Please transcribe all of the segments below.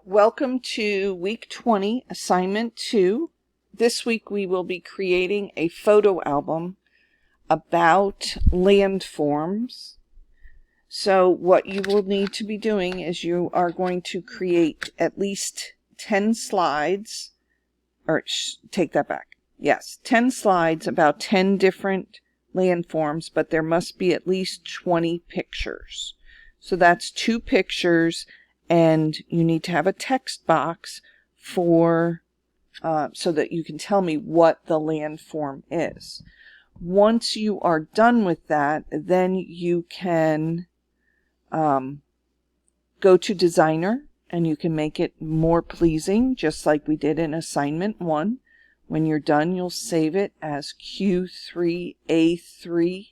Welcome to week 20, assignment 2. This week we will be creating a photo album about landforms. So what you will need to be doing is you are going to create at least 10 slides, or take that back. Yes, 10 slides about 10 different landforms, but there must be at least 20 pictures. So that's 2 pictures, and you need to have a text box for so that you can tell me what the landform is. Once you are done with that, then you can go to Designer and you can make it more pleasing, just like we did in assignment 1. When you're done, you'll save it as Q3A3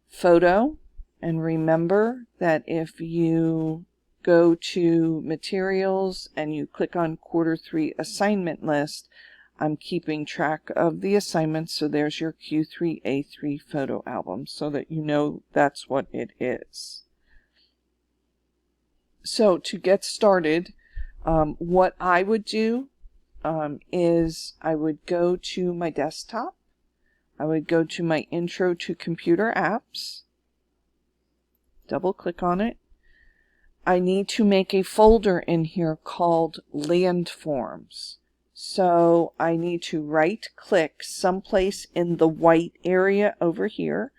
photo. And remember that if you go to materials and you click on Q3 assignment list, I'm keeping track of the assignments, so there's your Q3A3 photo album so that you know that's what it is. So to get started, what I would do is I would go to my desktop. I would go to my Intro to Computer Apps. Double click on it. I need to make a folder in here called Landforms. So I need to right click someplace in the white area over here.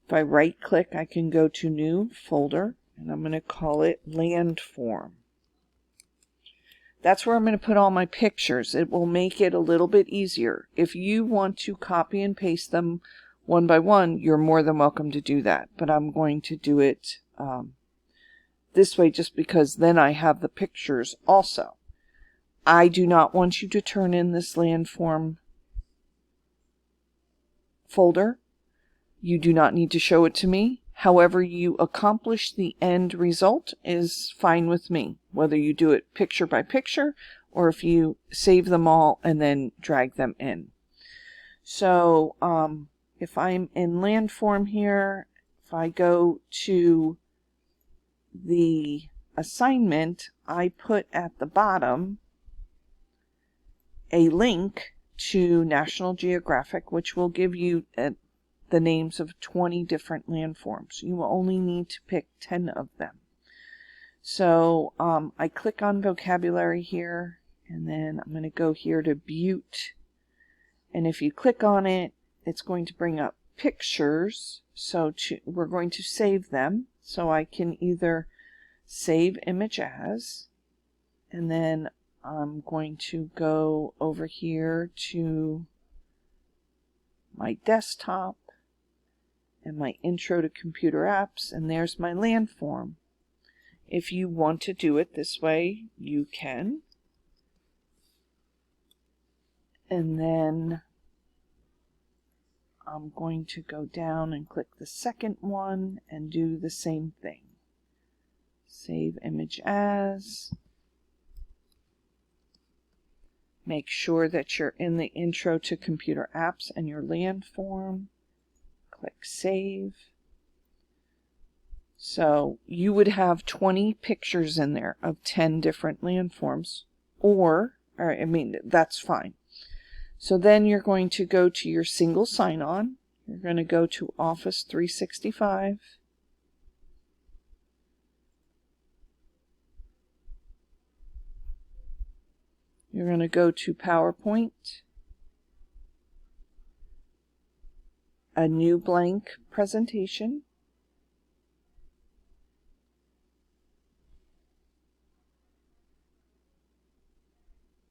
If I right click, I can go to New Folder, and I'm going to call it Landform. That's where I'm going to put all my pictures. It will make it a little bit easier. If you want to copy and paste them one by one, you're more than welcome to do that. But I'm going to do it this way just because then I have the pictures also. I do not want you to turn in this landform folder. You do not need to show it to me. However you accomplish the end result is fine with me, whether you do it picture by picture or if you save them all and then drag them in. So if I'm in landform here, if I go to the assignment, I put at the bottom a link to National Geographic, which will give you the names of 20 different landforms. You will only need to pick 10 of them. So I click on vocabulary here, and then I'm going to go here to Butte. And if you click on it, it's going to bring up pictures. So we're going to save them. So I can either save image as, and then I'm going to go over here to my desktop and my Intro to Computer Apps, and there's my landform. If you want to do it this way, you can. And then I'm going to go down and click the second one and do the same thing. Save image as. Make sure that you're in the Intro to Computer Apps and your landform. Click Save. So you would have 20 pictures in there of 10 different landforms, or I mean, that's fine. So then you're going to go to your single sign-on. You're going to go to Office 365. You're going to go to PowerPoint, a new blank presentation.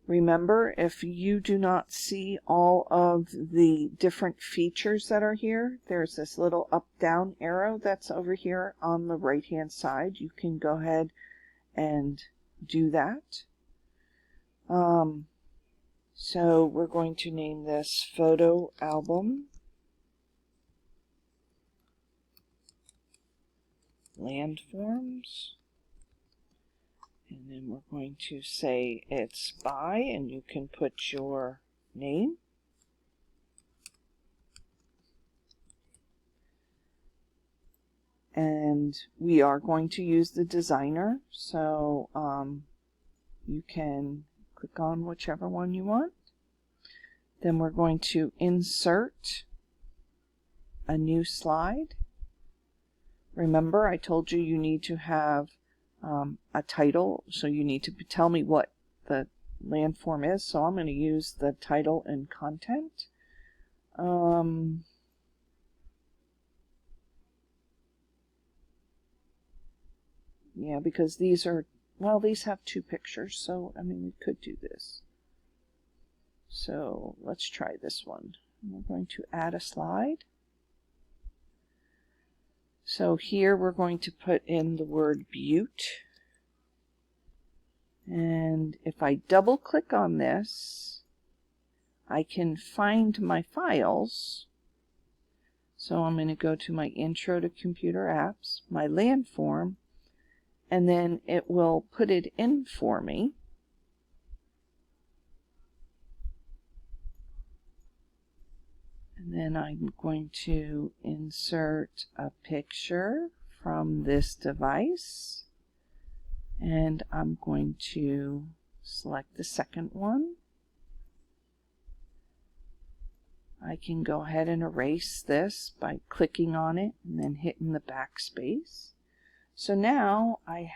Remember, if you do not see all of the different features that are here, there's this little up-down arrow that's over here on the right-hand side. You can go ahead and do that. So we're going to name this Photo Album Landforms. And then we're going to say it's by, and you can put your name. And we are going to use the designer. So You can click on whichever one you want. Then we're going to insert a new slide. Remember, I told you you need to have a title, so you need to tell me what the landform is. So I'm going to use the title and content. Yeah, because these are, well, these have two pictures, so I mean, we could do this. So let's try this one. We're going to add a slide. So here we're going to put in the word Butte. And if I double click on this, I can find my files. So I'm going to go to my Intro to Computer Apps, my landform, and then it will put it in for me. And then I'm going to insert a picture from this device. And I'm going to select the second one. I can go ahead and erase this by clicking on it and then hitting the backspace. So now I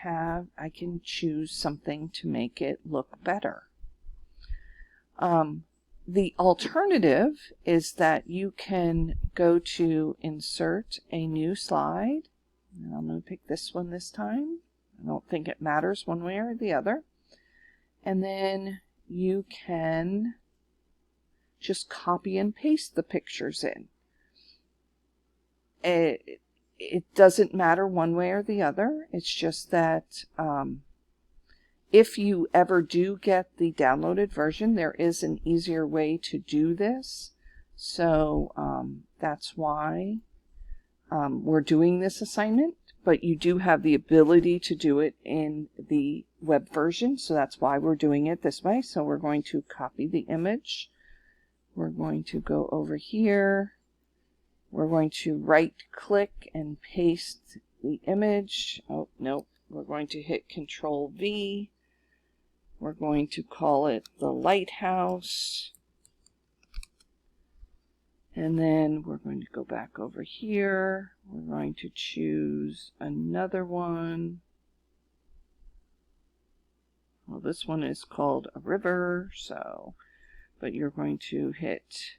can choose something to make it look better. The alternative is that you can go to Insert a New Slide. And I'm going to pick this one this time. I don't think it matters one way or the other. And then you can just copy and paste the pictures in. It doesn't matter one way or the other. It's just that if you ever do get the downloaded version, there is an easier way to do this. So that's why we're doing this assignment. But you do have the ability to do it in the web version. So that's why we're doing it this way. So we're going to copy the image. We're going to go over here. We're going to right click and paste the image. Oh, nope. We're going to hit Control V. We're going to call it the lighthouse. And then we're going to go back over here. We're going to choose another one. Well, this one is called a river, so, but you're going to hit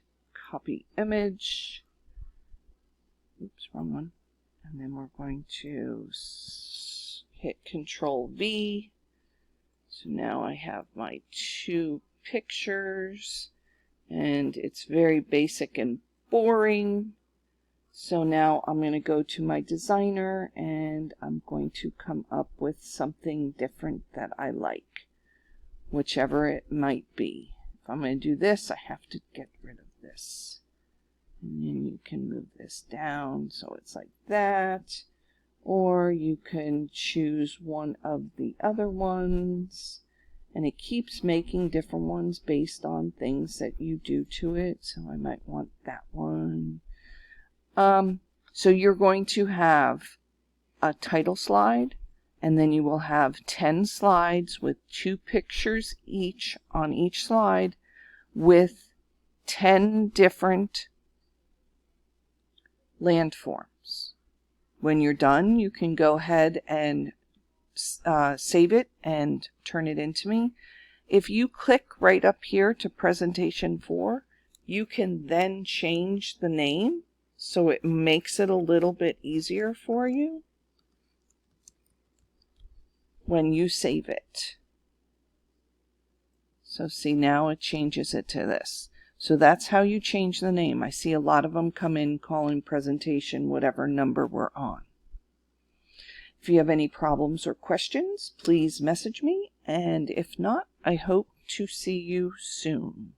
copy image. Oops, wrong one. And then we're going to hit Control V. So now I have my two pictures, and it's very basic and boring. So now I'm going to go to my designer and I'm going to come up with something different that I like, whichever it might be. If I'm going to do this, I have to get rid of this. And then you can move this down so it's like that. Or you can choose one of the other ones. And it keeps making different ones based on things that you do to it. So I might want that one. So you're going to have a title slide, and then you will have 10 slides with 2 pictures each on each slide with 10 different landforms. When you're done, you can go ahead and save it and turn it into me. If you click right up here to Presentation 4, you can then change the name so it makes it a little bit easier for you when you save it. So see, now it changes it to this. So that's how you change the name. I see a lot of them come in calling presentation whatever number we're on. If you have any problems or questions, please message me, and if not, I hope to see you soon.